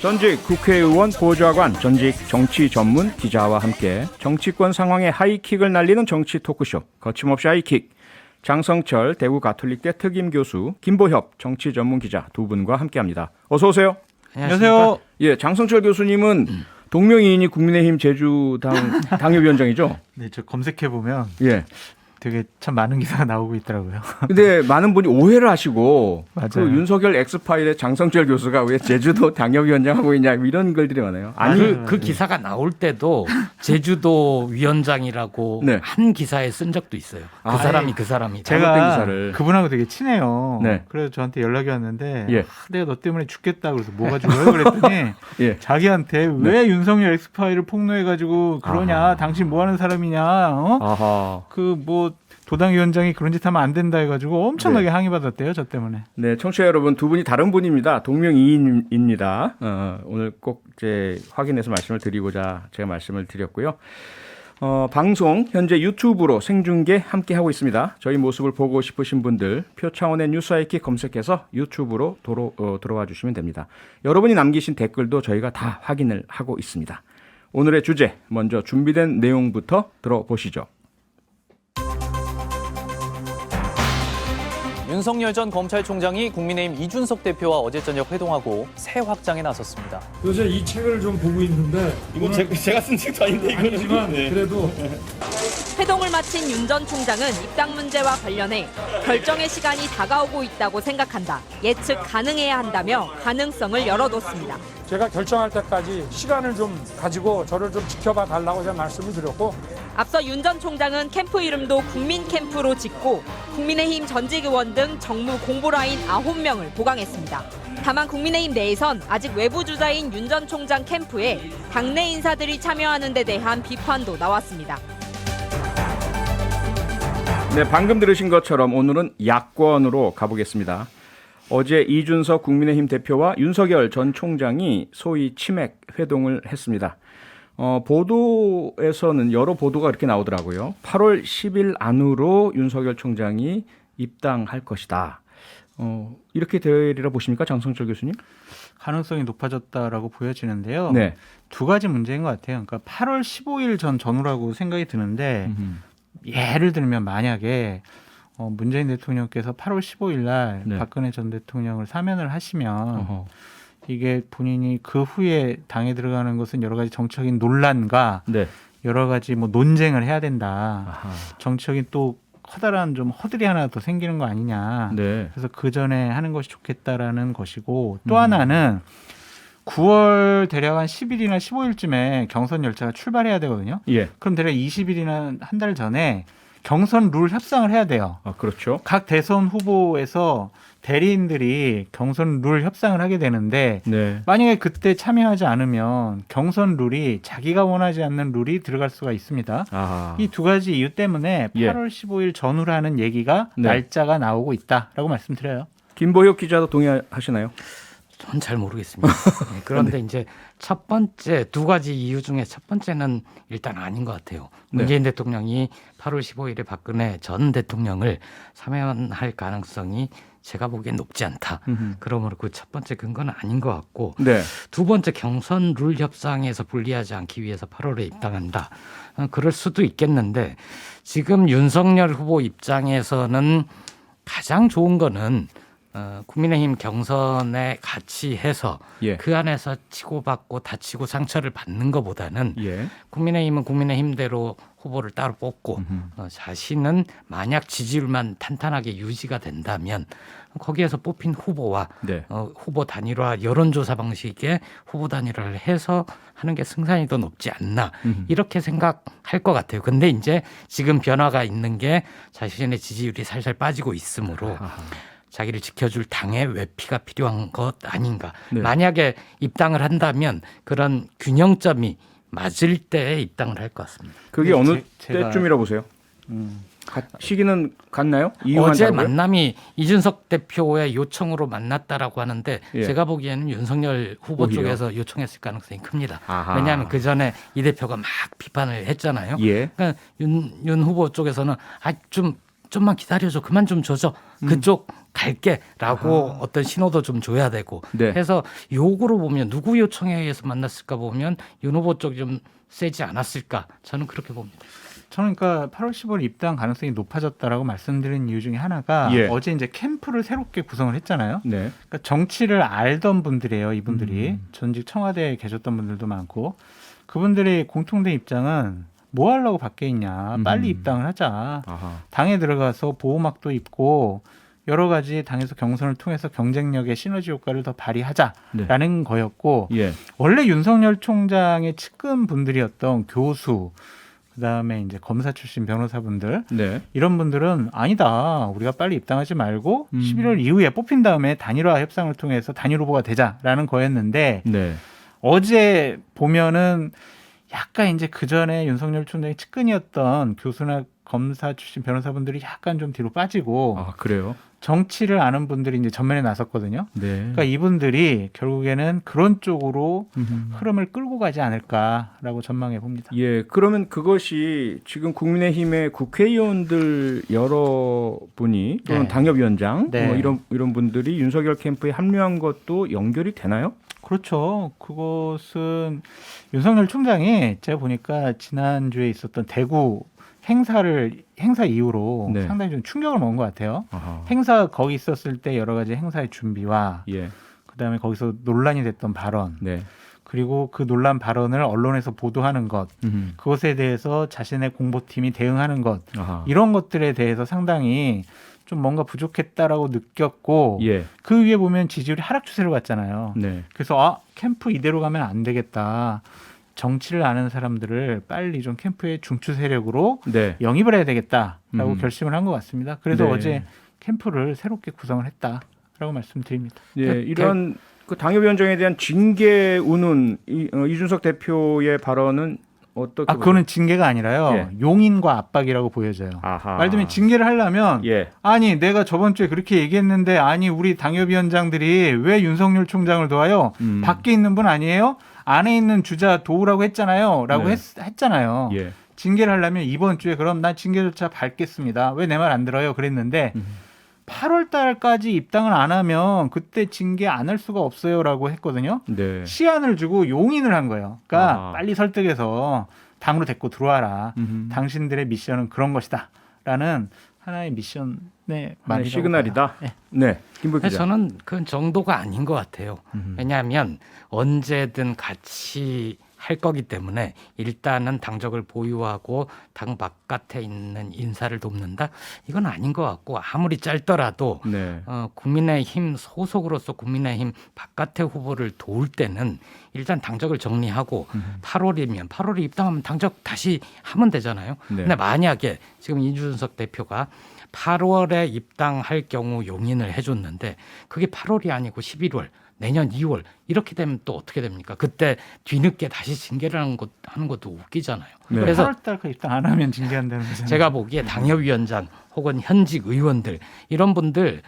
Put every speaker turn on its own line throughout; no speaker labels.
전직 국회의원 보좌관, 전직 정치 전문 기자와 함께 정치권 상황에 하이킥을 날리는 정치 토크쇼 거침없이 하이킥. 장성철 대구 가톨릭대 특임 교수, 김보협 정치 전문 기자 두 분과 함께합니다. 어서 오세요.
안녕하세요.
예, 장성철 교수님은 동명이인이 국민의힘 제주당 당협위원장이죠?
네, 저 검색해 보면
예.
되게 참 많은 기사가 나오고 있더라고요.
근데 많은 분이 오해를 하시고
맞아요.
그 윤석열 엑스파일의 장성철 교수가 왜 제주도 당협위원장 하고 있냐 이런 글들이 많아요.
아니 그 기사가 나올 때도 제주도 위원장이라고
네.
한 기사에 쓴 적도 있어요. 그 사람이
제가
잘못된 기사를.
그분하고 되게 친해요.
네.
그래서 저한테 연락이 왔는데
예.
내가 너 때문에 죽겠다 그래서 뭐가 죽어요? 그랬더니
예.
자기한테 왜 윤석열 엑스파일을 폭로해가지고 그러냐?
아하.
당신 뭐 하는 사람이냐? 어?
아하.
그 뭐 도당위원장이 그런 짓 하면 안 된다 해가지고 엄청나게 항의받았대요. 저 때문에.
네, 청취자 여러분 두 분이 다른 분입니다. 동명이인입니다. 오늘 꼭 이제 확인해서 말씀을 드리고자 제가 말씀을 드렸고요. 방송 현재 유튜브로 생중계 함께 하고 있습니다. 저희 모습을 보고 싶으신 분들 표창원의 뉴스하이킥 검색해서 유튜브로 들어와 주시면 됩니다. 여러분이 남기신 댓글도 저희가 다 확인을 하고 있습니다. 오늘의 주제 먼저 준비된 내용부터 들어보시죠.
윤석열 전 검찰총장이 국민의힘 이준석 대표와 어제 저녁 회동하고 새 확장에 나섰습니다.
요새 이 책을 좀 보고 있는데
이건 제가 쓴 책도 아닌데 이거는
아니지만
네.
그래도
회동을 마친 윤 전 총장은 입당 문제와 관련해 결정의 시간이 다가오고 있다고 생각한다. 예측 가능해야 한다며 가능성을 열어뒀습니다.
제가 결정할 때까지 시간을 좀 가지고 저를 좀 지켜봐 달라고 제가 말씀을 드렸고
앞서 윤 전 총장은 캠프 이름도 국민캠프로 짓고 국민의힘 전직 의원 등 정무 공보라인 9명을 보강했습니다. 다만 국민의힘 내에선 아직 외부 주자인 윤 전 총장 캠프에 당내 인사들이 참여하는 데 대한 비판도 나왔습니다.
네, 방금 들으신 것처럼 오늘은 야권으로 가보겠습니다. 어제 이준석 국민의힘 대표와 윤석열 전 총장이 소위 치맥 회동을 했습니다. 보도에서는 여러 보도가 이렇게 나오더라고요. 8월 10일 안으로 윤석열 총장이 입당할 것이다. 이렇게 되리라 보십니까, 장성철 교수님?
가능성이 높아졌다라고 보여지는데요.
네.
두 가지 문제인 것 같아요. 그러니까 8월 15일 전후라고 생각이 드는데 예를 들면 만약에 문재인 대통령께서 8월 15일 날
네.
박근혜 전 대통령을 사면을 하시면
어허.
이게 본인이 그 후에 당에 들어가는 것은 여러 가지 정치적인 논란과
네.
여러 가지 뭐 논쟁을 해야 된다.
아하.
정치적인 또 커다란 좀 허들이 하나 더 생기는 거 아니냐.
네.
그래서 그 전에 하는 것이 좋겠다라는 것이고 또 하나는 9월 대략 한 10일이나 15일쯤에 경선 열차가 출발해야 되거든요.
예.
그럼 대략 20일이나 한 달 전에 경선 룰 협상을 해야 돼요.
아, 그렇죠.
각 대선 후보에서 대리인들이 경선 룰 협상을 하게 되는데
네.
만약에 그때 참여하지 않으면 경선 룰이 자기가 원하지 않는 룰이 들어갈 수가 있습니다.
아.
이 두 가지 이유 때문에
예.
8월 15일 전후라는 얘기가
네.
날짜가 나오고 있다라고 말씀드려요.
김보혁 기자도 동의하시나요?
전 잘 모르겠습니다. 네, 그런데 이제 첫 번째 두 가지 이유 중에 첫 번째는 일단 아닌 것 같아요. 문재인 대통령이 8월 15일에 박근혜 전 대통령을 사면할 가능성이 제가 보기엔 높지 않다. 그러므로 그 첫 번째 근거는 아닌 것 같고
네.
두 번째 경선 룰 협상에서 불리하지 않기 위해서 8월에 입당한다. 그럴 수도 있겠는데 지금 윤석열 후보 입장에서는 가장 좋은 거는 국민의힘 경선에 같이 해서
예.
그 안에서 치고받고 다치고 상처를 받는 것보다는
예.
국민의힘은 국민의힘대로 후보를 따로 뽑고 자신은 만약 지지율만 탄탄하게 유지가 된다면 거기에서 뽑힌 후보와
네.
후보 단일화 여론조사 방식의 후보 단일화를 해서 하는 게 승산이 더 높지 않나 이렇게 생각할 것 같아요. 근데 이제 지금 변화가 있는 게 자신의 지지율이 살살 빠지고 있으므로 자기를 지켜줄 당의 외피가 필요한 것 아닌가.
네.
만약에 입당을 한다면 그런 균형점이 맞을 때에 입당을 할 것 같습니다.
그게
네,
어느
제가-
때쯤이라고 보세요? 시기는 같나요?
어제
이용한다고요?
만남이 이준석 대표의 요청으로 만났다라고 하는데
예.
제가 보기에는 윤석열 후보
오히려.
쪽에서 요청했을 가능성이 큽니다.
아하.
왜냐하면 그 전에 이 대표가 막 비판을 했잖아요.
예.
그러니까 윤 후보 쪽에서는 좀만 기다려줘, 그만 좀 줘줘. 그쪽 갈게라고 어떤 신호도 좀 줘야 되고
네.
해서 요구로 보면 누구 요청에 의해서 만났을까 보면 윤 후보 쪽이 좀 세지 않았을까 저는 그렇게 봅니다.
저는 그러니까 8월 15일 입당 가능성이 높아졌다라고 말씀드린 이유 중에 하나가
예.
어제 이제 캠프를 새롭게 구성을 했잖아요.
네.
그러니까 정치를 알던 분들이에요. 이분들이 전직 청와대에 계셨던 분들도 많고 그분들의 공통된 입장은 뭐 하려고 밖에 있냐. 빨리 입당을 하자.
아하.
당에 들어가서 보호막도 입고 여러 가지 당에서 경선을 통해서 경쟁력의 시너지 효과를 더 발휘하자라는 거였고
예.
원래 윤석열 총장의 측근 분들이었던 교수 그다음에 이제 검사 출신 변호사분들
네.
이런 분들은 아니다. 우리가 빨리 입당하지 말고 11월 이후에 뽑힌 다음에 단일화 협상을 통해서 단일 후보가 되자라는 거였는데
네.
어제 보면은 약간 이제 그 전에 윤석열 총장의 측근이었던 교수나 검사 출신 변호사분들이 약간 좀 뒤로 빠지고
아, 그래요?
정치를 아는 분들이 이제 전면에 나섰거든요.
네.
그러니까 이분들이 결국에는 그런 쪽으로 흐름을 끌고 가지 않을까라고 전망해 봅니다.
예, 그러면 그것이 지금 국민의힘의 국회의원들 여러 분이 또는
네.
당협위원장
네.
이런 분들이 윤석열 캠프에 합류한 것도 연결이 되나요?
그렇죠. 그것은 윤석열 총장이 제가 보니까 지난주에 있었던 대구 행사 이후로
네.
상당히 좀 충격을 먹은 것 같아요.
아하.
행사 거기 있었을 때 여러 가지 행사의 준비와
예,
그다음에 거기서 논란이 됐던 발언
네.
그리고 그 논란 발언을 언론에서 보도하는 것 그것에 대해서 자신의 공보팀이 대응하는 것
아하.
이런 것들에 대해서 상당히 좀 뭔가 부족했다라고 느꼈고
예,
그 위에 보면 지지율이 하락 추세로 갔잖아요.
네.
그래서 캠프 이대로 가면 안 되겠다. 정치를 아는 사람들을 빨리 좀 캠프의 중추 세력으로
네.
영입을 해야 되겠다라고 결심을 한 것 같습니다. 그래서
네.
어제 캠프를 새롭게 구성을 했다라고 말씀드립니다.
예, 이런 그 당협위원장에 대한 징계 운운 이준석 대표의 발언은 어떻게?
그거는 징계가 아니라요.
예.
용인과 압박이라고 보여져요.
아하.
말 들면 징계를 하려면
예,
아니 내가 저번 주에 그렇게 얘기했는데 아니 우리 당협위원장들이 왜 윤석열 총장을 도와요? 밖에 있는 분 아니에요? 안에 있는 주자 도우라고 했잖아요. 라고
네.
했잖아요.
예.
징계를 하려면 이번 주에 그럼 난 징계조차 밟겠습니다. 왜 내 말 안 들어요? 그랬는데 8월 달까지 입당을 안 하면 그때 징계 안 할 수가 없어요라고 했거든요.
네.
시한을 주고 용인을 한 거예요. 그러니까
아하.
빨리 설득해서 당으로 데리고 들어와라. 당신들의 미션은 그런 것이다. 라는 하나의 미션의
하나의
말이라고
시그널이다.
봐요. 네.
네, 김보 기자.
저는 그 정도가 아닌 것 같아요. 왜냐하면 언제든 같이 할 거기 때문에 일단은 당적을 보유하고 당 바깥에 있는 인사를 돕는다? 이건 아닌 것 같고 아무리 짧더라도
네.
국민의힘 소속으로서 국민의힘 바깥의 후보를 도울 때는 일단 당적을 정리하고 8월에 입당하면 당적 다시 하면 되잖아요.
네.
근데 만약에 지금 이준석 대표가 8월에 입당할 경우 용인을 해줬는데 그게 8월이 아니고 11월 내년 2월 이렇게 되면 또 어떻게 됩니까? 그때 뒤늦게 다시 징계를 하는 것도 웃기잖아요.
네.
그래서
8월 달까지 입당 안 하면 징계한다는 거잖아요.
제가 보기에 당협위원장 혹은 현직 의원들 이런 분들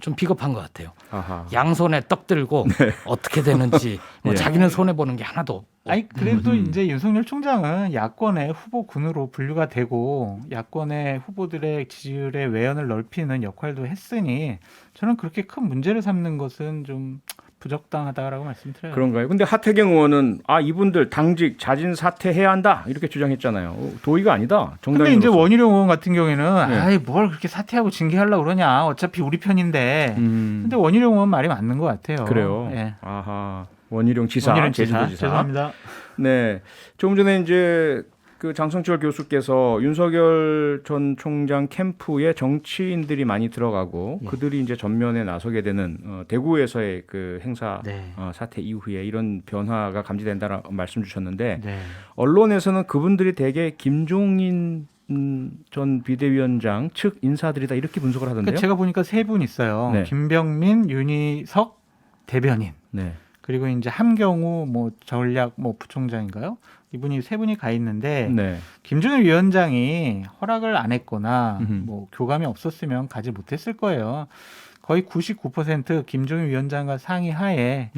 좀 비겁한 것 같아요.
아하.
양손에 떡 들고 어떻게 되는지 뭐
예.
자기는 손해 보는 게 하나도 없고.
아니 그래도 이제 윤석열 총장은 야권의 후보군으로 분류가 되고 야권의 후보들의 지지율의 외연을 넓히는 역할도 했으니 저는 그렇게 큰 문제를 삼는 것은 좀 부적당하다라고 말씀드려요.
그런가요? 근데 하태경 의원은 이분들 당직 자진 사퇴해야 한다 이렇게 주장했잖아요. 도의가 아니다.
근데 이제 원희룡 의원 같은 경우에는
네.
아이 뭘 그렇게 사퇴하고 징계하려고 그러냐. 어차피 우리 편인데. 근데 원희룡 의원 말이 맞는 것 같아요.
그래요.
네.
아하. 원희룡 지사,
원희룡
제주도 지사.
죄송합니다.
네. 조금 전에 이제 그 장성철 교수께서 윤석열 전 총장 캠프에 정치인들이 많이 들어가고 그들이 이제 전면에 나서게 되는 대구에서의 그 행사
네.
사태 이후에 이런 변화가 감지된다는 말씀 주셨는데
네.
언론에서는 그분들이 대개 김종인 전 비대위원장 측 인사들이다 이렇게 분석을 하던데요.
그러니까 제가 보니까 세 분 있어요.
네.
김병민, 윤희석 대변인.
네.
그리고 이제 함경우 전략 부총장인가요? 이분이 세 분이 가 있는데
네.
김종인 위원장이 허락을 안 했거나
음흠.
교감이 없었으면 가지 못했을 거예요. 거의 99% 김종인 위원장과 상의하에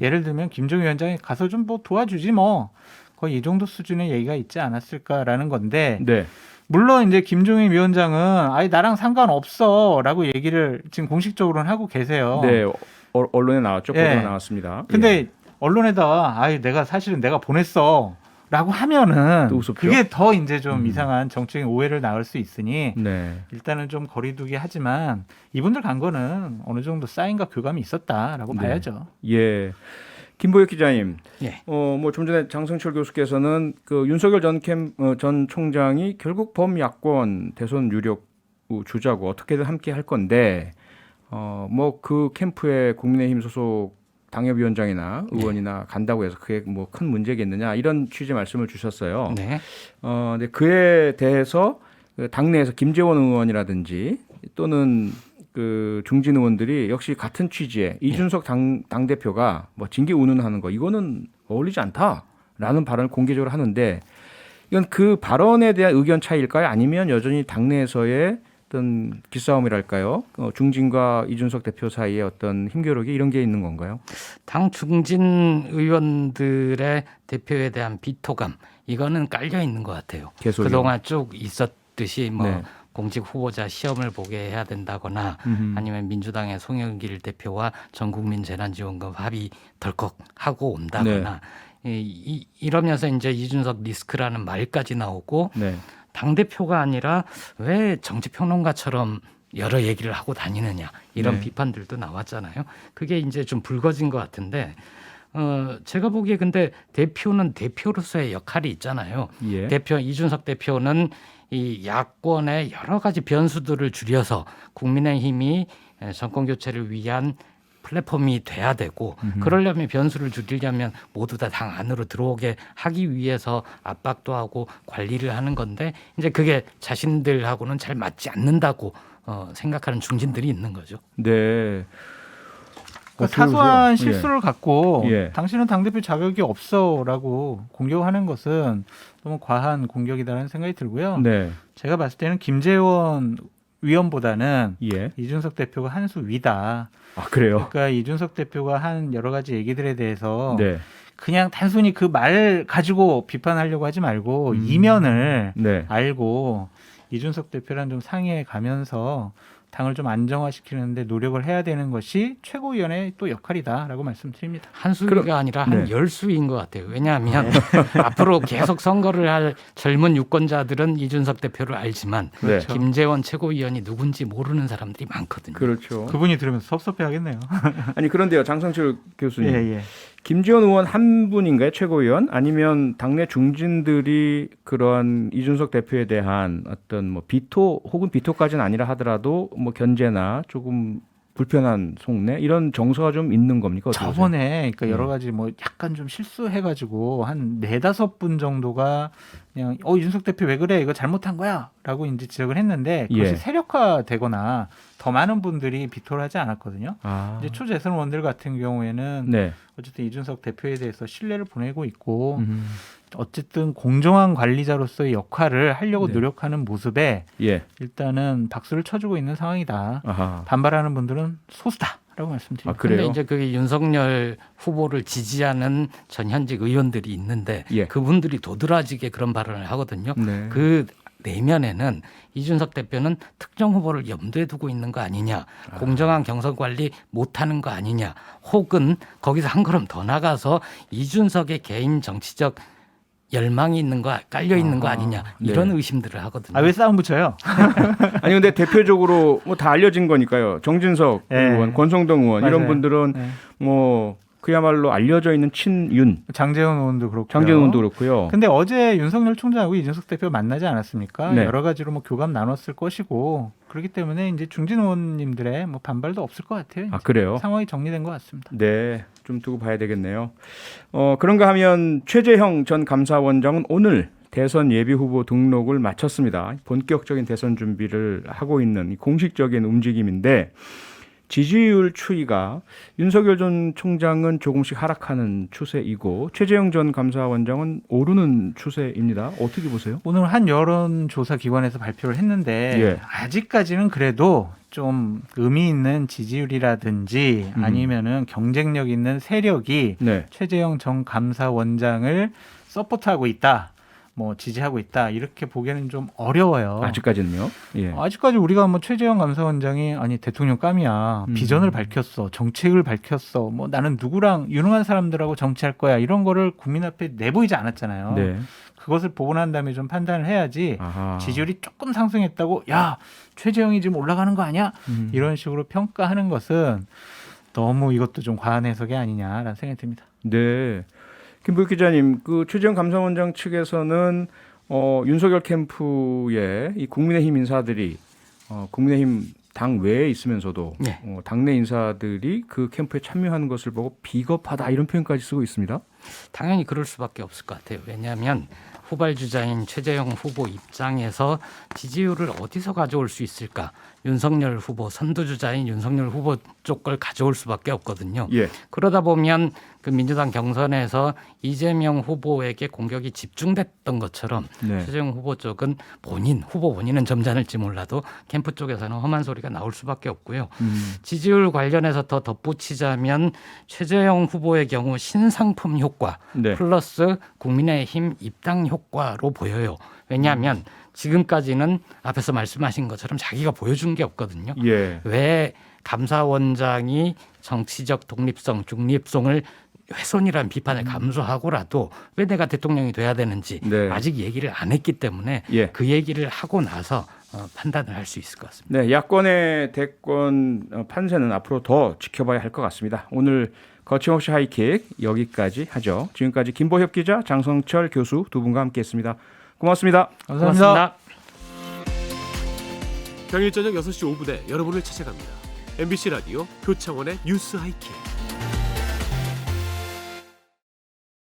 예를 들면 김종인 위원장이 가서 좀 도와주지 뭐 거의 이 정도 수준의 얘기가 있지 않았을까라는 건데
네.
물론 이제 김종인 위원장은 아예 나랑 상관없어라고 얘기를 지금 공식적으로는 하고 계세요.
네, 언론에 나왔죠.
예.
보도가 나왔습니다.
근데
예.
언론에다가 아예 내가 사실은 내가 보냈어라고 하면은
또 우습죠?
그게 더 이제 좀 이상한 정치적인 오해를 낳을 수 있으니
네.
일단은 좀 거리두기 하지만 이분들 간 거는 어느 정도 사인과 교감이 있었다라고
네.
봐야죠.
예. 김보혁 기자님,
예.
뭐 좀 전에 장성철 교수께서는 그 윤석열 전 총장이 결국 범야권 대선 유력 주자고 어떻게든 함께 할 건데, 뭐 그 캠프에 국민의힘 소속 당협위원장이나 의원이나 간다고 해서 그게 뭐 큰 문제겠느냐 이런 취지의 말씀을 주셨어요.
네.
근데 그에 대해서 그 당내에서 김재원 의원이라든지 또는 그 중진 의원들이 역시 같은 취지의 이준석 당 대표가 뭐 징계 운운하는 거 이거는 어울리지 않다라는 발언을 공개적으로 하는데 이건 그 발언에 대한 의견 차이일까요? 아니면 여전히 당내에서의 어떤 기싸움이랄까요? 중진과 이준석 대표 사이에 어떤 힘겨루기 이런 게 있는 건가요?
당 중진 의원들의 대표에 대한 비토감 이거는 깔려 있는 것 같아요.
계속
그동안 쭉 있었듯이 뭐
네.
공직 후보자 시험을 보게 해야 된다거나 아니면 민주당의 송영길 대표와 전국민 재난지원금 합의 덜컥 하고 온다거나 이러면서 이제 이준석 리스크라는 말까지 나오고
네.
당 대표가 아니라 왜 정치평론가처럼 여러 얘기를 하고 다니느냐 이런
네.
비판들도 나왔잖아요. 그게 이제 좀 불거진 것 같은데 제가 보기에 근데 대표는 대표로서의 역할이 있잖아요.
예.
이준석 대표는 이 야권의 여러 가지 변수들을 줄여서 국민의힘이 정권 교체를 위한 플랫폼이 돼야 되고 그러려면 변수를 줄이려면 모두 다 당 안으로 들어오게 하기 위해서 압박도 하고 관리를 하는 건데 이제 그게 자신들하고는 잘 맞지 않는다고 생각하는 중진들이 있는 거죠.
네.
그러니까 사소한
어떻게 보세요?
실수를 갖고
예.
당신은 당대표 자격이 없어라고 공격하는 것은 너무 과한 공격이다라는 생각이 들고요.
네.
제가 봤을 때는 김재원 위원보다는
예.
이준석 대표가 한 수 위다.
아, 그래요?
그러니까 이준석 대표가 한 여러 가지 얘기들에 대해서
네.
그냥 단순히 그 말 가지고 비판하려고 하지 말고 이면을
네.
알고 이준석 대표랑 좀 상의해 가면서 당을 좀 안정화시키는데 노력을 해야 되는 것이 최고위원의 또 역할이다라고 말씀드립니다.
한 수위가 아니라 한
네.
10수위인 것 같아요. 왜냐하면 앞으로 계속 선거를 할 젊은 유권자들은 이준석 대표를 알지만
네.
김재원 최고위원이 누군지 모르는 사람들이 많거든요.
그렇죠.
그분이 들으면서 섭섭해하겠네요.
아니 그런데요, 장성철 교수님.
예.
김지원 의원 한 분인가요, 최고위원? 아니면 당내 중진들이 그러한 이준석 대표에 대한 어떤 뭐 비토 혹은 비토까지는 아니라 하더라도 뭐 견제나 조금 불편한 속내 이런 정서가 좀 있는 겁니까? 어떻게 보세요?
저번에 그러니까 여러 가지 뭐 약간 좀 실수해가지고 한 4-5분 정도가 그냥 이준석 대표 왜 그래 이거 잘못한 거야라고 이제 지적을 했는데 그것이
예.
세력화되거나 더 많은 분들이 비토를 하지 않았거든요.
아,
이제 초재선 의원들 같은 경우에는
네.
어쨌든 이준석 대표에 대해서 신뢰를 보내고 있고 어쨌든 공정한 관리자로서의 역할을 하려고
네.
노력하는 모습에
예.
일단은 박수를 쳐주고 있는 상황이다.
아하.
반발하는 분들은 소수다라고
아,
말씀드립니다.
근데
그래요?
이제 그게 윤석열 후보를 지지하는 전현직 의원들이 있는데
예.
그분들이 도드라지게 그런 발언을 하거든요.
네.
그 내면에는 이준석 대표는 특정 후보를 염두에 두고 있는 거 아니냐, 공정한 경선 관리 못하는 거 아니냐, 혹은 거기서 한 걸음 더 나가서 이준석의 개인 정치적 열망이 있는 거 깔려 있는 거 아니냐 이런
네.
의심들을 하거든요.
왜 싸움 붙여요?
아니 근데 대표적으로 뭐 다 알려진 거니까요. 정진석
네.
의원, 권성동 의원 이런
맞아요.
분들은
네.
뭐 그야말로 알려져 있는 친윤,
장재원 의원도 그렇고요.
장재원 의원도 그렇고요.
근데 어제 윤석열 총장하고 이준석 대표 만나지 않았습니까?
네.
여러 가지로 뭐 교감 나눴을 것이고 그렇기 때문에 이제 중진 의원님들의 뭐 반발도 없을 것 같아요.
아, 그래요?
상황이 정리된 것 같습니다.
네, 좀 두고 봐야 되겠네요. 그런가 하면 최재형 전 감사원장은 오늘 대선 예비 후보 등록을 마쳤습니다. 본격적인 대선 준비를 하고 있는 이 공식적인 움직임인데 지지율 추이가 윤석열 전 총장은 조금씩 하락하는 추세이고 최재형 전 감사원장은 오르는 추세입니다. 어떻게 보세요?
오늘 한 여론조사 기관에서 발표를 했는데
예.
아직까지는 그래도 좀 의미 있는 지지율이라든지 아니면은 경쟁력 있는 세력이
네.
최재형 전 감사원장을 서포트하고 있다. 뭐 지지하고 있다 이렇게 보기에는 좀 어려워요.
아직까지는요. 예.
아직까지 우리가 뭐 최재형 감사원장이 아니 대통령감이야 비전을 밝혔어 정책을 밝혔어 뭐 나는 누구랑 유능한 사람들하고 정치할 거야 이런 거를 국민 앞에 내보이지 않았잖아요.
네.
그것을 보고 난 다음에 좀 판단을 해야지
아하.
지지율이 조금 상승했다고 야 최재형이 지금 올라가는 거 아니야? 이런 식으로 평가하는 것은 너무 이것도 좀 과한 해석이 아니냐라는 생각이 듭니다.
네. 김보익 기자님, 그 최재형 감사원장 측에서는 윤석열 캠프의 이 국민의힘 인사들이 국민의힘 당 외에 있으면서도
네.
당내 인사들이 그 캠프에 참여하는 것을 보고 비겁하다 이런 표현까지 쓰고 있습니다.
당연히 그럴 수밖에 없을 것 같아요. 왜냐하면 후발주자인 최재형 후보 입장에서 지지율을 어디서 가져올 수 있을까? 윤석열 후보 선두주자인 윤석열 후보 쪽 걸 가져올 수밖에 없거든요.
예.
그러다 보면 그 민주당 경선에서 이재명 후보에게 공격이 집중됐던 것처럼
네.
최재형 후보 쪽은 후보 본인은 점잖을지 몰라도 캠프 쪽에서는 험한 소리가 나올 수밖에 없고요. 지지율 관련해서 더 덧붙이자면 최재형 후보의 경우 신상품 효과
네.
플러스 국민의힘 입당 효과로 보여요. 왜냐하면 지금까지는 앞에서 말씀하신 것처럼 자기가 보여준 게 없거든요.
예.
왜 감사원장이 정치적 독립성, 중립성을 훼손이라는 비판을 감수하고라도 왜 내가 대통령이 돼야 되는지
네.
아직 얘기를 안 했기 때문에
예.
그 얘기를 하고 나서 판단을 할 수 있을 것 같습니다.
네, 야권의 대권 판세는 앞으로 더 지켜봐야 할 것 같습니다. 오늘 거침없이 하이킥 여기까지 하죠. 지금까지 김보협 기자, 장성철 교수 두 분과 함께했습니다. 고맙습니다.
감사합니다.
평일 저녁 6시 5분에 여러분을 찾아갑니다. MBC 라디오 표창원의 뉴스 하이킥.